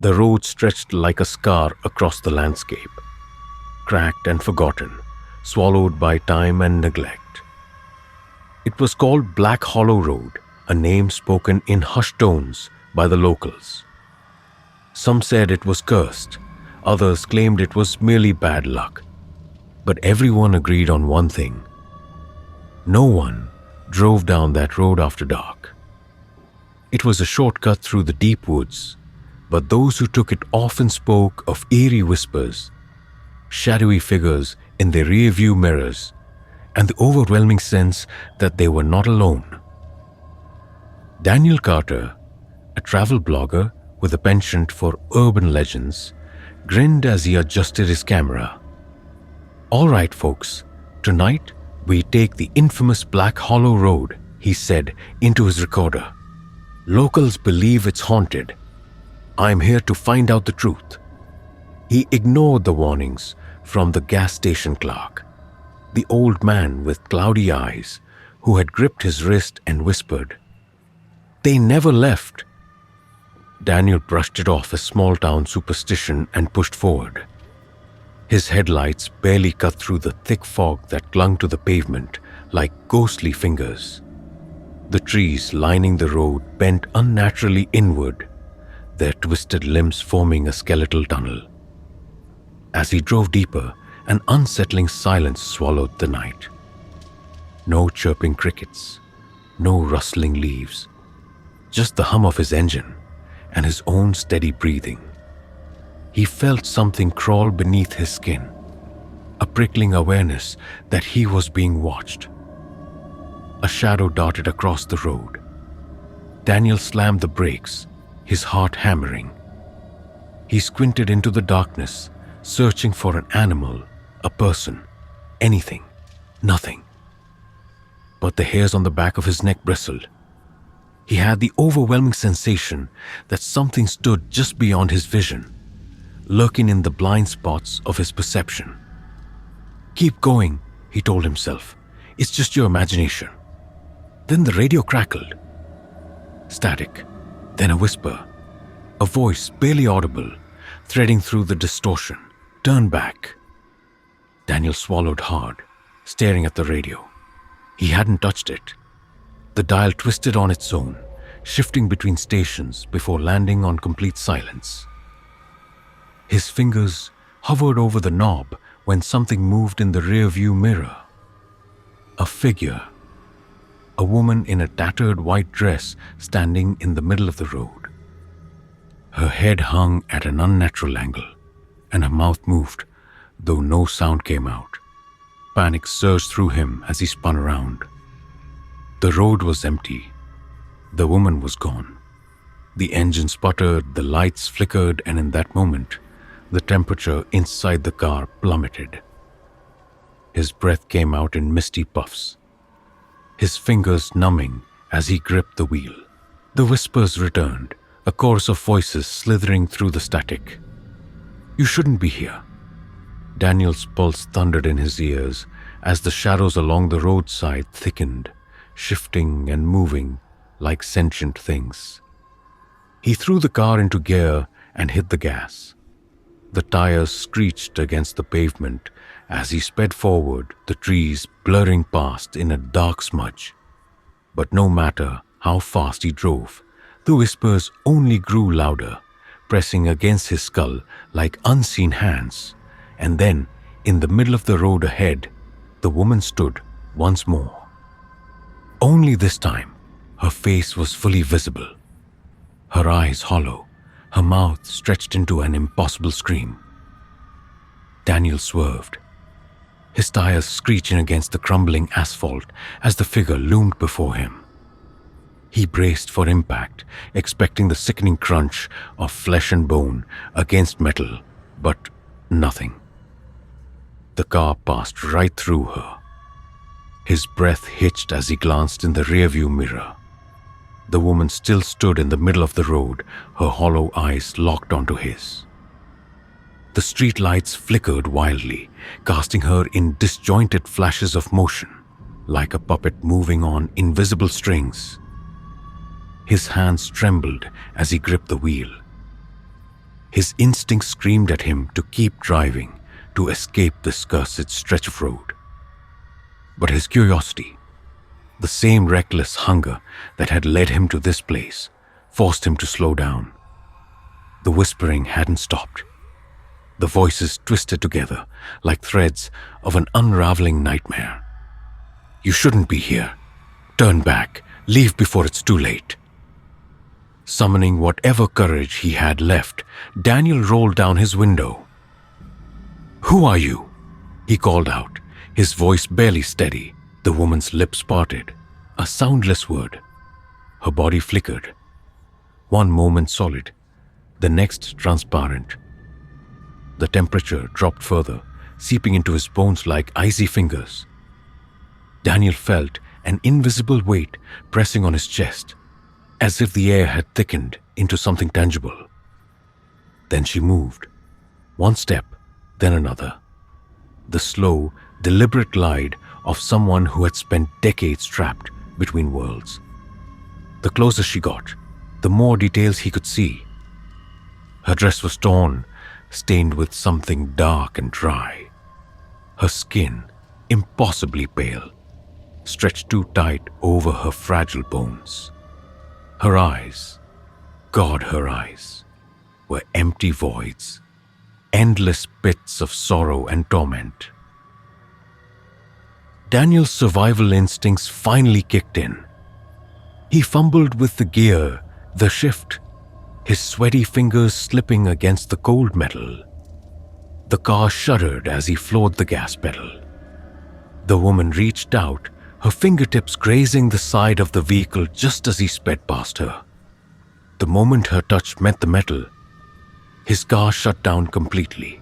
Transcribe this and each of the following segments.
The road stretched like a scar across the landscape, cracked and forgotten, swallowed by time and neglect. It was called Black Hollow Road, a name spoken in hushed tones by the locals. Some said it was cursed, others claimed it was merely bad luck. But everyone agreed on one thing. No one drove down that road after dark. It was a shortcut through the deep woods, but those who took it often spoke of eerie whispers, shadowy figures in their rear-view mirrors, and the overwhelming sense that they were not alone. Daniel Carter, a travel blogger with a penchant for urban legends, grinned as he adjusted his camera. "All right, folks, tonight we take the infamous Black Hollow Road," he said into his recorder. "Locals believe it's haunted. I'm here to find out the truth." He ignored the warnings from the gas station clerk, the old man with cloudy eyes who had gripped his wrist and whispered, "They never left." Daniel brushed it off as small-town superstition and pushed forward. His headlights barely cut through the thick fog that clung to the pavement like ghostly fingers. The trees lining the road bent unnaturally inward, their twisted limbs forming a skeletal tunnel. As he drove deeper, an unsettling silence swallowed the night. No chirping crickets, no rustling leaves, just the hum of his engine and his own steady breathing. He felt something crawl beneath his skin, a prickling awareness that he was being watched. A shadow darted across the road. Daniel slammed the brakes, his heart hammering. He squinted into the darkness, searching for an animal, a person, anything, nothing. But the hairs on the back of his neck bristled. He had the overwhelming sensation that something stood just beyond his vision, lurking in the blind spots of his perception. "Keep going," he told himself. "It's just your imagination." Then the radio crackled. Static, then a whisper, a voice barely audible, threading through the distortion. "Turn back." Daniel swallowed hard, staring at the radio. He hadn't touched it. The dial twisted on its own, shifting between stations before landing on complete silence. His fingers hovered over the knob when something moved in the rear-view mirror. A figure. A woman in a tattered white dress standing in the middle of the road. Her head hung at an unnatural angle, and her mouth moved, though no sound came out. Panic surged through him as he spun around. The road was empty. The woman was gone. The engine sputtered, the lights flickered, and in that moment, the temperature inside the car plummeted. His breath came out in misty puffs, his fingers numbing as he gripped the wheel. The whispers returned, a chorus of voices slithering through the static. "You shouldn't be here." Daniel's pulse thundered in his ears as the shadows along the roadside thickened, shifting and moving like sentient things. He threw the car into gear and hit the gas. The tires screeched against the pavement as he sped forward, the trees blurring past in a dark smudge. But no matter how fast he drove, the whispers only grew louder, pressing against his skull like unseen hands. And then, in the middle of the road ahead, the woman stood once more. Only this time, her face was fully visible, her eyes hollow, her mouth stretched into an impossible scream. Daniel swerved, his tires screeching against the crumbling asphalt as the figure loomed before him. He braced for impact, expecting the sickening crunch of flesh and bone against metal, but nothing. The car passed right through her. His breath hitched as he glanced in the rearview mirror. The woman still stood in the middle of the road, her hollow eyes locked onto his. The street lights flickered wildly, casting her in disjointed flashes of motion, like a puppet moving on invisible strings. His hands trembled as he gripped the wheel. His instinct screamed at him to keep driving, to escape this cursed stretch of road. But his curiosity, the same reckless hunger that had led him to this place, forced him to slow down. The whispering hadn't stopped. The voices twisted together like threads of an unraveling nightmare. "You shouldn't be here. Turn back. Leave before it's too late." Summoning whatever courage he had left, Daniel rolled down his window. "Who are you?" he called out, his voice barely steady. The woman's lips parted, a soundless word. Her body flickered. One moment solid, the next transparent. The temperature dropped further, seeping into his bones like icy fingers. Daniel felt an invisible weight pressing on his chest, as if the air had thickened into something tangible. Then she moved. One step, then another. The slow, deliberate glide of someone who had spent decades trapped between worlds. The closer she got, the more details he could see. Her dress was torn, stained with something dark and dry. Her skin, impossibly pale, stretched too tight over her fragile bones. Her eyes, God, her eyes, were empty voids, endless pits of sorrow and torment. Daniel's survival instincts finally kicked in. He fumbled with the gear, the shift, his sweaty fingers slipping against the cold metal. The car shuddered as he floored the gas pedal. The woman reached out, her fingertips grazing the side of the vehicle just as he sped past her. The moment her touch met the metal, his car shut down completely.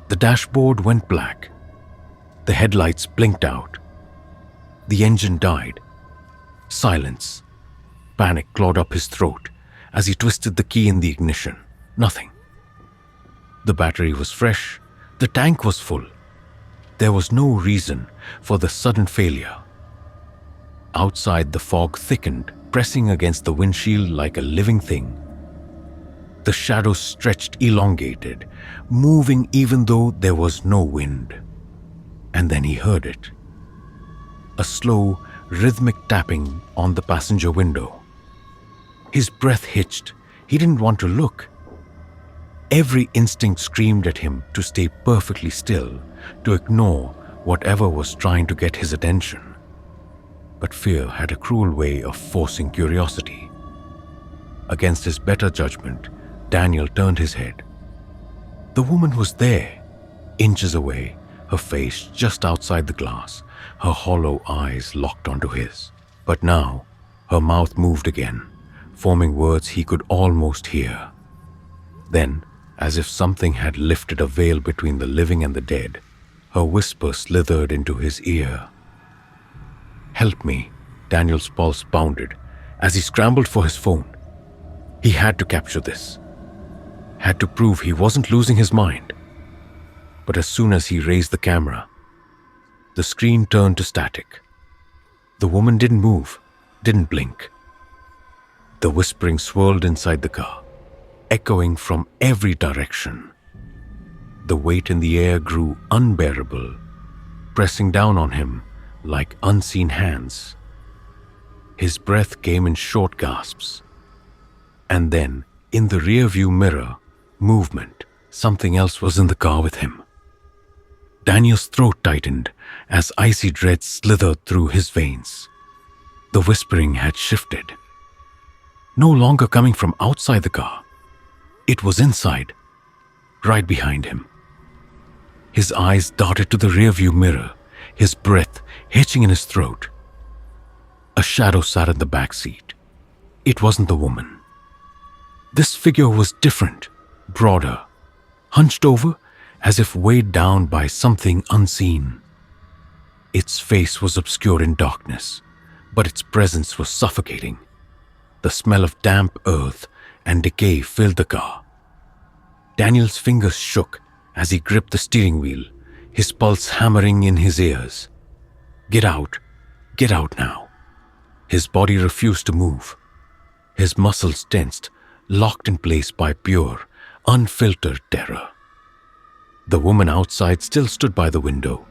The dashboard went black. The headlights blinked out. The engine died. Silence. Panic clawed up his throat as he twisted the key in the ignition. Nothing. The battery was fresh. The tank was full. There was no reason for the sudden failure. Outside, the fog thickened, pressing against the windshield like a living thing. The shadows stretched elongated, moving even though there was no wind. And then he heard it. A slow, rhythmic tapping on the passenger window. His breath hitched. He didn't want to look. Every instinct screamed at him to stay perfectly still, to ignore whatever was trying to get his attention. But fear had a cruel way of forcing curiosity. Against his better judgment, Daniel turned his head. The woman was there, inches away, her face just outside the glass, her hollow eyes locked onto his. But now, her mouth moved again, forming words he could almost hear. Then, as if something had lifted a veil between the living and the dead, her whisper slithered into his ear. "Help me," Daniel's pulse pounded as he scrambled for his phone. He had to capture this. Had to prove he wasn't losing his mind. But as soon as he raised the camera, the screen turned to static. The woman didn't move, didn't blink. The whispering swirled inside the car, echoing from every direction. The weight in the air grew unbearable, pressing down on him like unseen hands. His breath came in short gasps. And then, in the rearview mirror, movement. Something else was in the car with him. Daniel's throat tightened as icy dread slithered through his veins. The whispering had shifted. No longer coming from outside the car. It was inside, right behind him. His eyes darted to the rearview mirror, his breath hitching in his throat. A shadow sat in the backseat. It wasn't the woman. This figure was different, broader, hunched over as if weighed down by something unseen. Its face was obscured in darkness, but its presence was suffocating. The smell of damp earth and decay filled the car. Daniel's fingers shook as he gripped the steering wheel, his pulse hammering in his ears. Get out now. His body refused to move. His muscles tensed, locked in place by pure, unfiltered terror. The woman outside still stood by the window,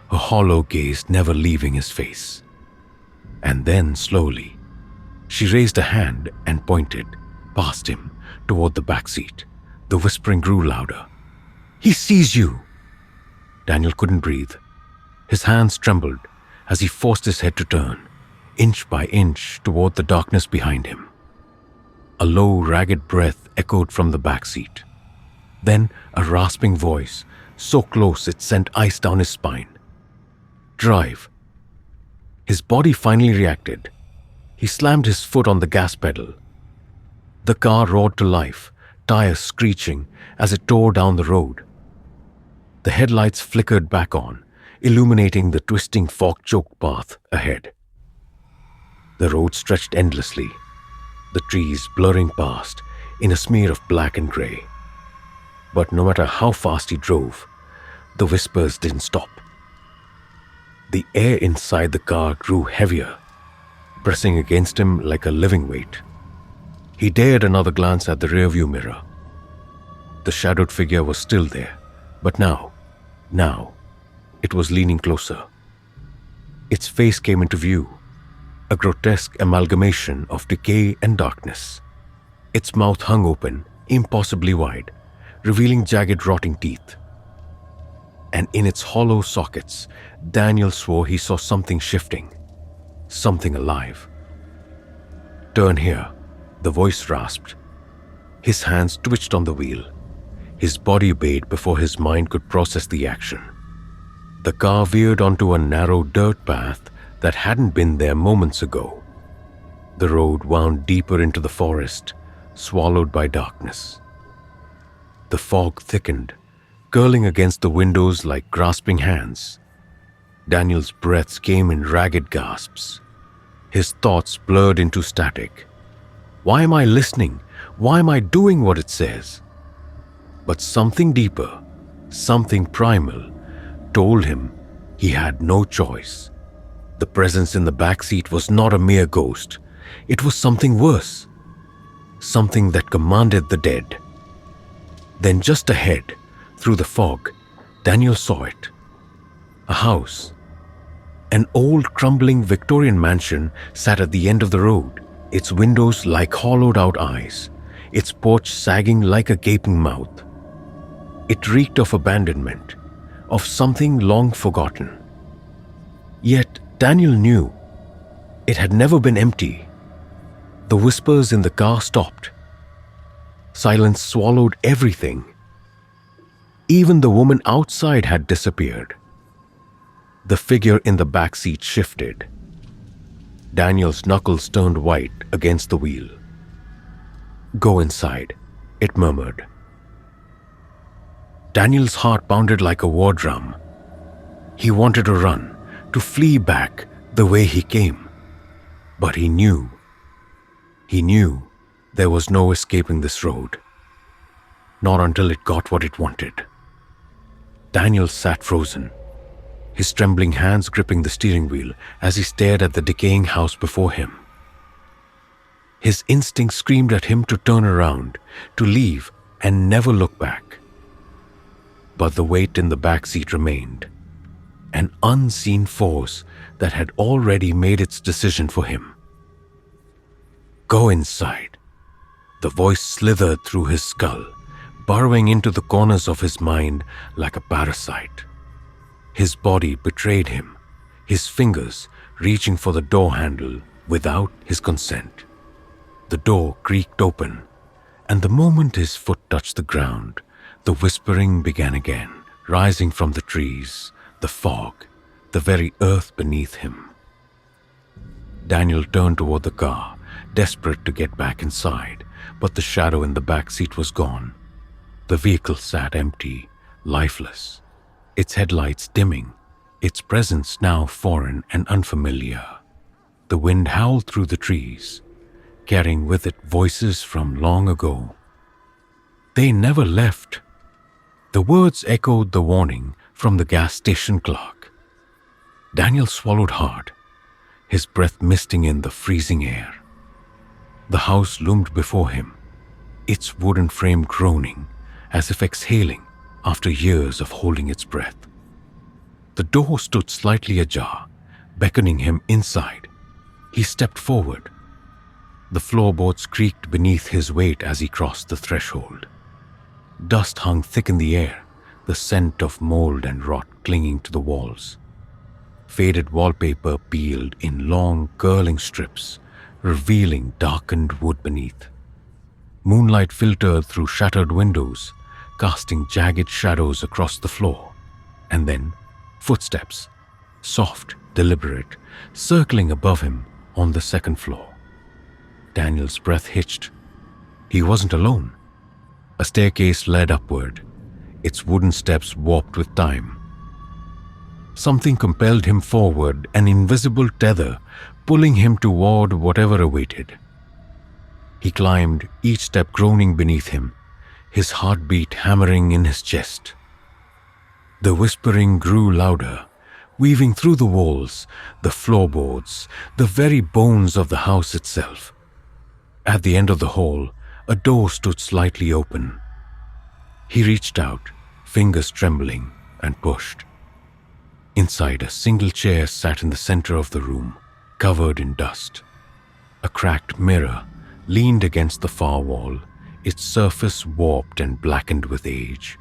her hollow gaze never leaving his face. And then, slowly, she raised a hand and pointed past him toward the backseat. The whispering grew louder. "He sees you!" Daniel couldn't breathe. His hands trembled as he forced his head to turn, inch by inch, toward the darkness behind him. A low, ragged breath echoed from the backseat. Then a rasping voice, so close it sent ice down his spine. "Drive." His body finally reacted. He slammed his foot on the gas pedal. The car roared to life, tires screeching as it tore down the road. The headlights flickered back on, illuminating the twisting fog-choked path ahead. The road stretched endlessly, the trees blurring past in a smear of black and gray. But no matter how fast he drove, the whispers didn't stop. The air inside the car grew heavier, pressing against him like a living weight. He dared another glance at the rearview mirror. The shadowed figure was still there, but now, it was leaning closer. Its face came into view, a grotesque amalgamation of decay and darkness. Its mouth hung open, impossibly wide, revealing jagged, rotting teeth. And in its hollow sockets, Daniel swore he saw something shifting, something alive. "Turn here," the voice rasped. His hands twitched on the wheel. His body obeyed before his mind could process the action. The car veered onto a narrow dirt path that hadn't been there moments ago. The road wound deeper into the forest, swallowed by darkness. The fog thickened, curling against the windows like grasping hands. Daniel's breaths came in ragged gasps. His thoughts blurred into static. Why am I listening? Why am I doing what it says? But something deeper, something primal, told him he had no choice. The presence in the backseat was not a mere ghost. It was something worse, something that commanded the dead. Then just ahead, through the fog, Daniel saw it. A house. An old, crumbling Victorian mansion sat at the end of the road, its windows like hollowed-out eyes, its porch sagging like a gaping mouth. It reeked of abandonment, of something long forgotten. Yet Daniel knew it had never been empty. The whispers in the car stopped. Silence swallowed everything. Even the woman outside had disappeared. The figure in the back seat shifted. Daniel's knuckles turned white against the wheel. "Go inside," it murmured. Daniel's heart pounded like a war drum. He wanted to run, to flee back the way he came. But he knew there was no escaping this road. Not until it got what it wanted. Daniel sat frozen, his trembling hands gripping the steering wheel as he stared at the decaying house before him. His instinct screamed at him to turn around, to leave and never look back. But the weight in the back seat remained, an unseen force that had already made its decision for him. "Go inside." The voice slithered through his skull, burrowing into the corners of his mind like a parasite. His body betrayed him, his fingers reaching for the door handle without his consent. The door creaked open, and the moment his foot touched the ground, the whispering began again, rising from the trees, the fog, the very earth beneath him. Daniel turned toward the car, desperate to get back inside, but the shadow in the back seat was gone. The vehicle sat empty, lifeless, its headlights dimming, its presence now foreign and unfamiliar. The wind howled through the trees, carrying with it voices from long ago. They never left. The words echoed the warning from the gas station clock. Daniel swallowed hard, his breath misting in the freezing air. The house loomed before him, its wooden frame groaning, as if exhaling after years of holding its breath. The door stood slightly ajar, beckoning him inside. He stepped forward. The floorboards creaked beneath his weight as he crossed the threshold. Dust hung thick in the air, the scent of mold and rot clinging to the walls. Faded wallpaper peeled in long, curling strips, revealing darkened wood beneath. Moonlight filtered through shattered windows, casting jagged shadows across the floor. And then, footsteps, soft, deliberate, circling above him on the second floor. Daniel's breath hitched. He wasn't alone. A staircase led upward, its wooden steps warped with time. Something compelled him forward, an invisible tether pulling him toward whatever awaited. He climbed, each step groaning beneath him, his heartbeat hammering in his chest. The whispering grew louder, weaving through the walls, the floorboards, the very bones of the house itself. At the end of the hall, a door stood slightly open. He reached out, fingers trembling, and pushed. Inside, a single chair sat in the center of the room, covered in dust. A cracked mirror leaned against the far wall, its surface warped and blackened with age.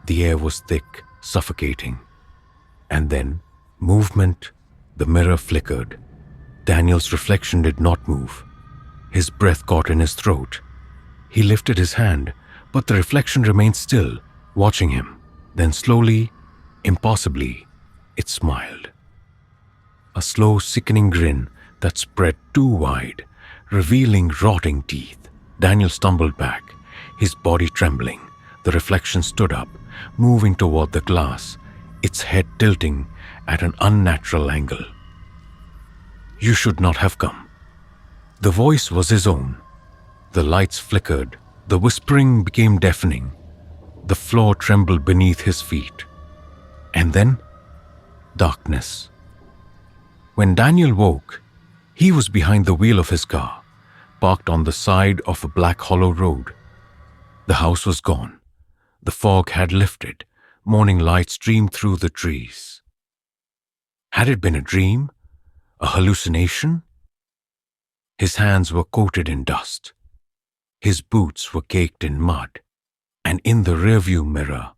The air was thick, suffocating. And then, movement, the mirror flickered. Daniel's reflection did not move. His breath caught in his throat. He lifted his hand, but the reflection remained still, watching him. Then slowly, impossibly, it smiled. A slow, sickening grin that spread too wide, revealing rotting teeth. Daniel stumbled back, his body trembling. The reflection stood up, moving toward the glass, its head tilting at an unnatural angle. "You should not have come." The voice was his own. The lights flickered, the whispering became deafening. The floor trembled beneath his feet. And then, darkness. When Daniel woke, he was behind the wheel of his car, parked on the side of a black hollow road. The house was gone. The fog had lifted. Morning light streamed through the trees. Had it been a dream? A hallucination? His hands were coated in dust. His boots were caked in mud. And in the rearview mirror,